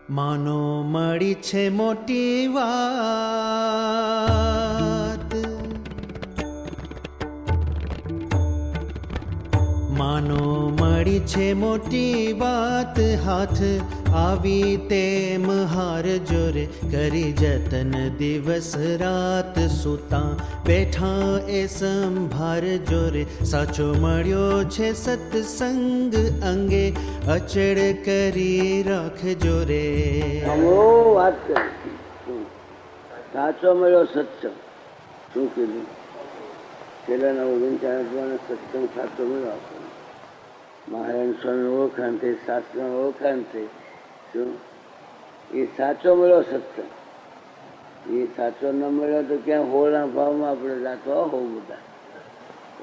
માનો મળી છે મોટી વાત, માનો મળી છે મોટી વાત, હાથ આવી તેમ હાર જોરે કરી જતન દિવસ રાત, સૂતા બેઠા એ સંભાર જોરે સાચો મળ્યો છે સત્સંગ અંગે અચળ કરી રાખજો રે. વાત કરી સાચો મળ્યો સત્સંગ. શું કીધું? છેલ્લાના 39 સત્સંગ સાચો મળ્યો આપણને. મહારાજ સ્વામી ઓળખાણ થઈ, શાસ્ત્રમાં ઓળખાણ થઈ. શું એ સાચો મળ્યો સત્સંગ? એ સાચો ન મળ્યો તો ક્યાં હોળના ભાવમાં આપણે જાતો હોવ બધા.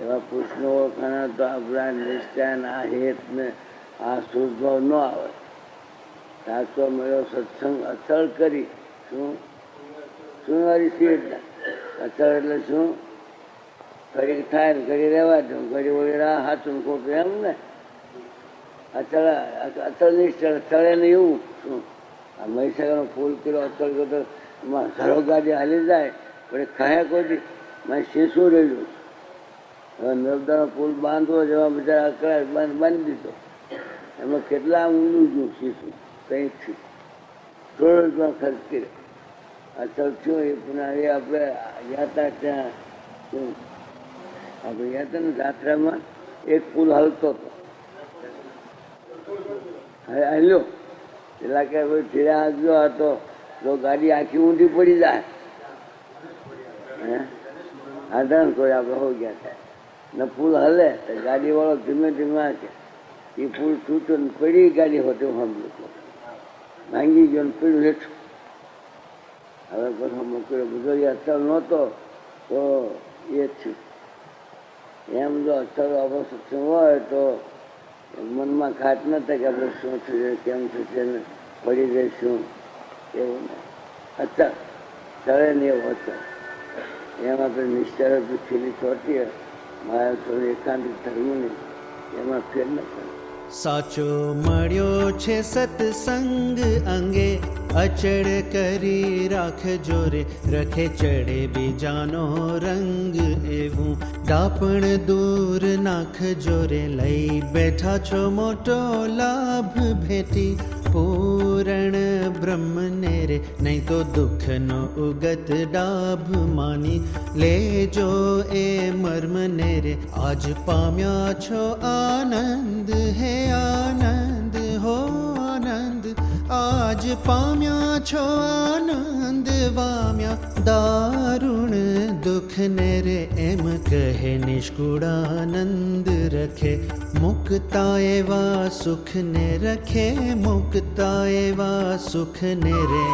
એવા પુરુષનો ઓળખાણ તો આપણા નિષ્ઠાન આ હેત ને આ શુદ્ધભાવ ન આવે. સાચો મળ્યો સત્સંગ અચળ કરી. શું સુનારી સીટ અચળ એટલે શું? ઘડી થાય ને ઘડી રહેવા દઉં, ઘડી વળી રાહ હાથું ખોટું એમ ને. અચળ અચળ નિશ્ચળ ચડે ને એવું. શું આ મહીસાગરનો પુલ કર્યો અચળ કર્યો તો એમાં સરો ગાડી હાલી જાય પણ ખાયા કોઈ મારે શીશું રહેલું. હવે નર્મદાનો પુલ બાંધવો જેવા બધા અકળાય બાંધી દીધો. એમાં કેટલા ઊંડું ગયું શીશું કંઈથી થોડો રૂપિયા ખર્ચ કર્યો. અચળ થયું એ પુનઃ એ આપણે યાત્રા ત્યાં શું આપણે યાત્રા ને જાત્રામાં એક પુલ હાલતો હતો. હવે હાલ્યો પેલા કે ભાઈ ફેરા આગળ હતો તો ગાડી આખી ઊંધી પડી જાય. આધાર કોઈ આપણે હો ગયા થાય ને પુલ હલે તો ગાડી વાળો ધીમે ધીમે આંકે એ પુલ તૂટ્યો ને પડી ગાડી હોતી સાંભળ્યું ભાંગી ગયો ને પડ્યું હેઠું. હવે પછી મોકલ્યો બધો અચળ નહોતો તો એ થયું. એમ જો અચળ અવસ્થા હોય તો મનમાં ખાટ ન થાય કે આપણે શું થશે કેમ થશે ને પડી જઈશું એવું ને. અચળ ચડે ને એવું અચળ એમ આપણે નિશ્ચય પૃથ્વીની ચોટી મારા થોડું એકાંતિક ધર્મ નહીં એમાં ફેર ન પડે. સાચો મળ્યો છે સત્સંગ અંગે અચળ કરી રાખજો રે, રખે ચડે બીજાનો રંગ એવું ડાપણ દૂર નાખજો રે. લઈ બેઠા છો મોટો લાભ ભેટી પૂરણ બ્રહ્મને રે, નહીં તો દુઃખનો ઉગત ડાભ માની લેજો એ મર્મને રે. આજ પામ્યા છો આનંદ હે આનંદ હો આનંદ, આજ પામ્યા છો આનંદ વામ્યા દારુણ દુઃખ ને રે. એમ કહે નિષ્કુળાનંદ રખે મુક્તા એવા સુખ ને રખે, મુક્તા એવા સુખ ને રે.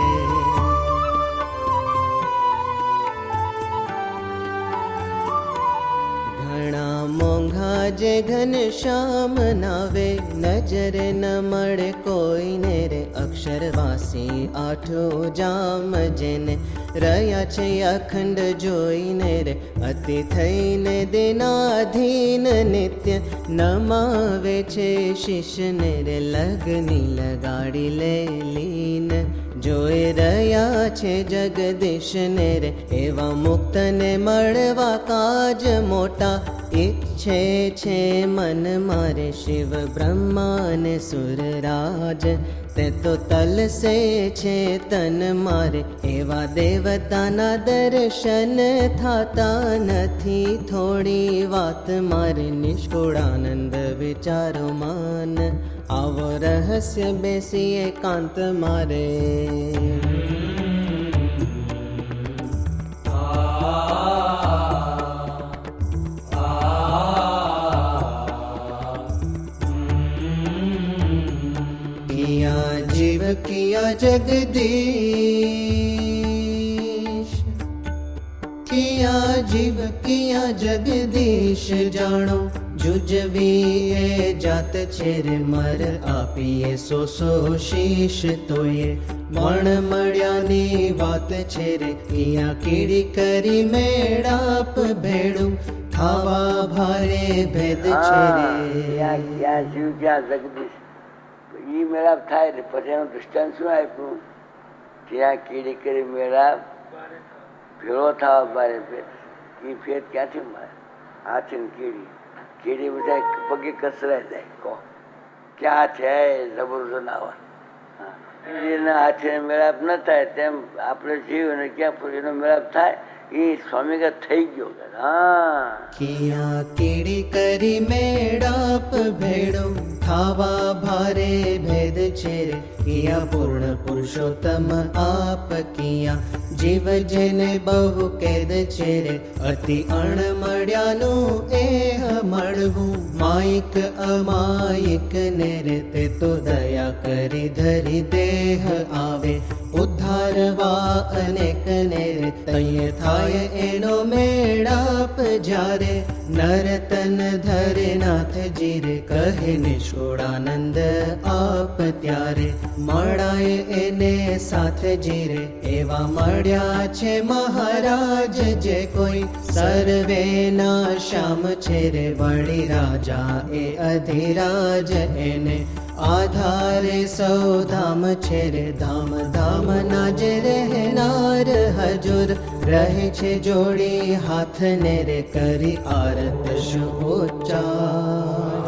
ઘણા મોંઘા જે ઘનશ્યામ નાવે, નજર ન મળે કોઈને રે. અક્ષરવાસી આઠું જામ જેને રહ્યા છે અખંડ જોઈને રે. અતિ થઈને દિનાધીન નિત્ય નમાવે છે શિષ્યને રે. લગની લગાડી લે લીન જોઈ રહ્યા છે જગદીશને રે. એવા મુક્તને મળવા કાજ મોટા ઈચ્છે છે મન મારે. શિવ બ્રહ્મા ને સુરરાજ તે તો તલસે છે તન મારે. એવા દેવતાના દર્શન થાતા નથી થોડી વાત મારે. નિષ્કુળાનંદ વિચારો માન આવો રહસ્ય બેસી એકાંત મારે. કિયા જીવ કિયા જગદીશ, કિયા જીવ કિયા જગદીશ જાણો. જુજવી એ જાત છે રે મર આપીએ સો શીશ તોય મણ મળ્યાની વાત છે રે. કિયા કીડી કરી મેળાપ ભેડું ખાવા ભારે ભેદ છે રે. ક્યાં શિવ ક્યાં જગદીશ એ એ મેળાપ થાય ને પછી એનું દૃષ્ટાંત શું આપ્યું? ત્યાં કીડી કરી મેળાપ ભેળો થવા બારે ફેર. એ ફેર ક્યાંથી મારે? હાથી ને કીડી બધા પગે કચરાઈ જાય. કહો ક્યાં છે જબરદસ્ત ના કીડીના હાથે મેળાપ ન થાય તેમ આપણે જીવ અને ક્યાં એનો મેળાપ થાય એ સ્વામીગત થઈ ગયો. હા, કિયા કીડી કરી મેળાપ ભેડો ખાવા ભારે ભેદ છે રે. કિયા પૂર્ણ પુરુષોત્તમ આપ કિયા જીવ જેને બહુ કેદ છે રે. અતિ અણમળ્યાનું એ મળવું માયિક અમાયિક ને રે. તે તો દયા કરી ધરી દેહ આવે ઉદ્ધારવા અનેક ને રે. તૈય થાય એનો મેળાપ જ્યારે નરતન ધરે નાથજી રે. કહે નિષ્કુળાનંદ આપ ત્યારે મળાય એને સાથજી રે. એવા મળ્યા છે મહારાજ જે કોઈ સર્વેના શ્યામ છે રે. વળી રાજા એ અધિરાજ એને આધારે સૌ ધામ છે રે. ધામ ધામ ના જે રહેનાર હજુર રહે છે જોડી હાથ ને રે. કરી આરત શું ઉચ્ચાર.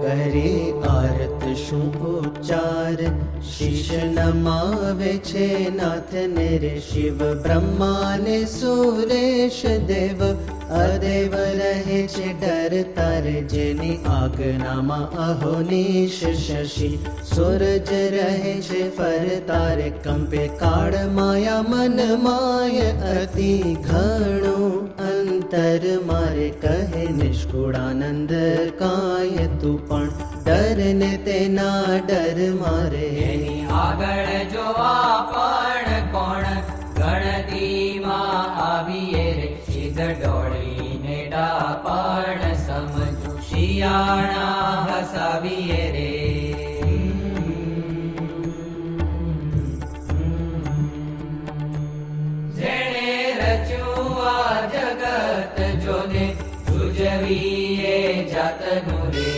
કરી આરત શું ઉચ્ચાર. શીશ નમાવે છે નાથ ને રે. શિવ બ્રહ્મા ને સુરેશ દેવ અદેવ રહે છે ડર તારે. જેની આજ્ઞામાં અહોનિશ શશી સૂરજ રહે છે ફર તારે. કંપે કાળ માયા મન માય અતિ ઘણું અંતર મારે. કહે નિષ્કુળાનંદ કાય તું પણ ડર ને તેના ડર મારે. એની આગળ જોવા પણ કોણ ગણતીમાં આવીએ રે. સિદ્ધ ડોળીને ડાપણ સમજુ શિયાળા હસાવીએ રે. જેણે રચ્યું આ જગત જોને જુજવીએ જાતનું રે.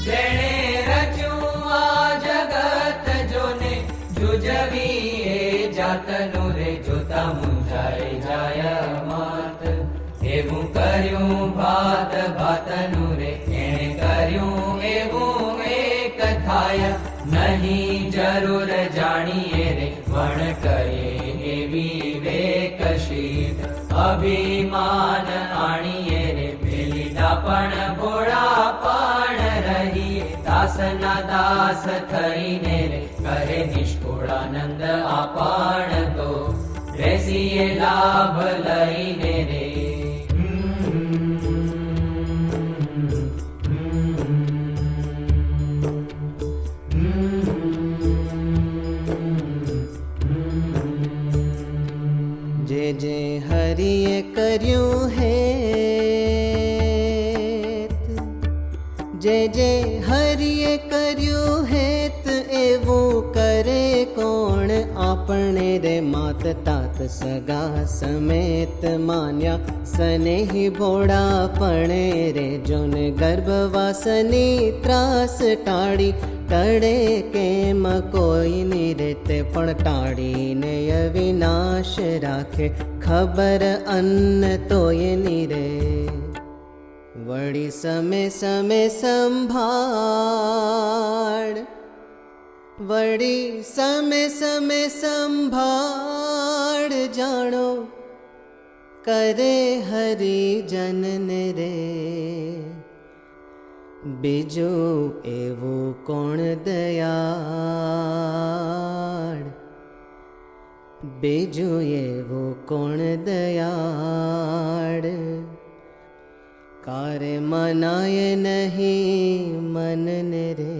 જેણે રચ્યું આ જગત જોને જુજવીએ જાતનું રે. જોતા મુંજાઈ જાય માત એવું કર્યું ભાત ભાતનું રે. એણે કર્યું એવું એક થાય નહીં જરૂર જાણીએ રે. વણ કરીએ એવી વેકશીત અભિમાન આણીએ રે. પેલી ડાપણ ભોળા પણ રહીએ દાસના દાસ થઈને રે. કહે નિષ્કુળાનંદ આપણ તો બેસીએ લાભ લઈને રે. જે જે હરિએ કર્યું હે જે જે હરિએ કર્યું હેત એવું કરે કોણ. આપણે રે માત તાત સગા સમેત માન્યા સનેહી ભોળાપણે રે. જોને ગર્ભવાસની ત્રાસ ટાળી ટળે કેમ કોઈની રે. તે પણ ટાળીને અવિનાશ રાખે ખબર અન્ન તોયની રે. વળી સમે સમે સંભાળ વળી સમે સમે સંભાળ જાણો કરે હરિજનને રે. બીજું એવું કોણ દયાળ બીજું એવું કોણ દયાળ. કારે મનાય નહીં મનને રે.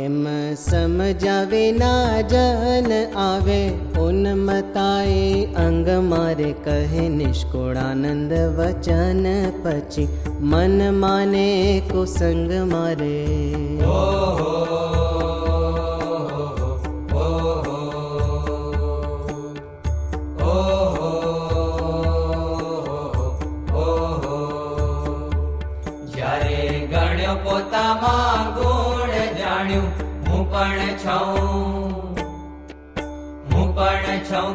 એમ સમજાવે ના જન આવે ઉન મતાએ અંગ મારે કહે નિષ્કુળાનંદ વચન પછી મન માને કુસંગ મારે જ્યારે ગણ્યો પોતામાં ગુણ જાણ્યું હું પણ છું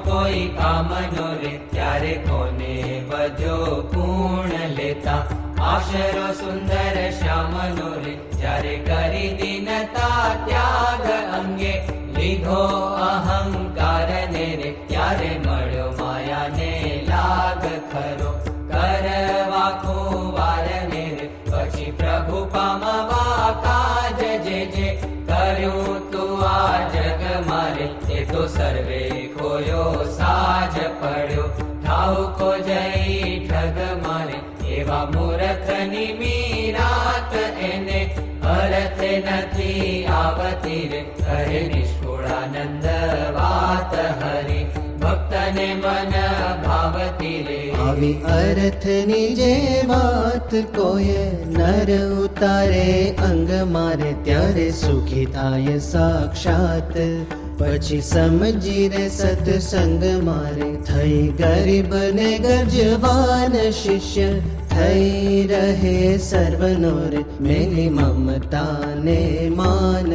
કોઈ કામનો રે ત્યારે કોને વધ્યો પૂર્ણ લેતા આશરો સુંદર શ્યામનો રે જ્યારે કરી દીનતા ત્યાગ અંગે લીધો અહંકાર ને રે ત્યારે મળ્યો માયાને લાગ ખરો કરવા ખુવાર ને રે પછી પ્રભુ પામવા કાજ જે કર્યું તું આ જગ મારે તે તો સર્વે ખોયો સાજ પડ્યો ઠાઉકો જઈ ઠગ મારે એવા મૂર્ખની મીરાત એને અર્થ નથી આવતી રે હરે નિષ્કુળાનંદ વાત હરી ભક્તને મન ભાવતી રે આવી અર્થની જે વાત કોઈ નર ઉતારે અંગ મારે ત્યારે સુખી થાય સાક્ષાત પછી સમજી રે સત્સંગ મારે થઈ ગરીબ ને ગજવાન શિષ્ય થઈ રહે સર્વનો રે મેલી મમતા ને માન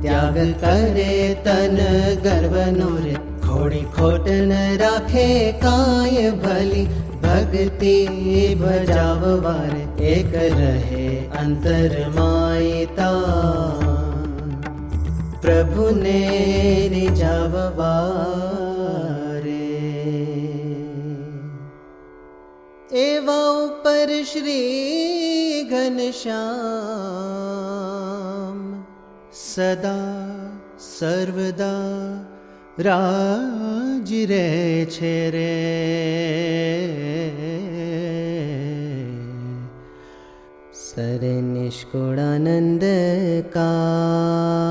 ત્યાગ કરે તન ગર્વનો રે ખોડી ખોટ ન રાખે કાય ભલી ભક્તિ ભજાવવારે એક રહે અંતર માયતા પ્રભુને રીઝાવવારે એવા ઉપર શ્રી ઘનશ્યામ સદા સર્વદા રાજ રે છે રે સરે નિષ્કુળાનંદ કા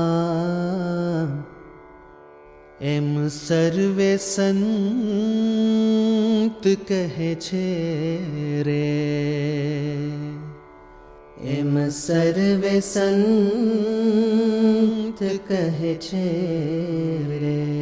એમ સર્વે સંત કહે છે રે એમ સર્વે સંત કહે છે રે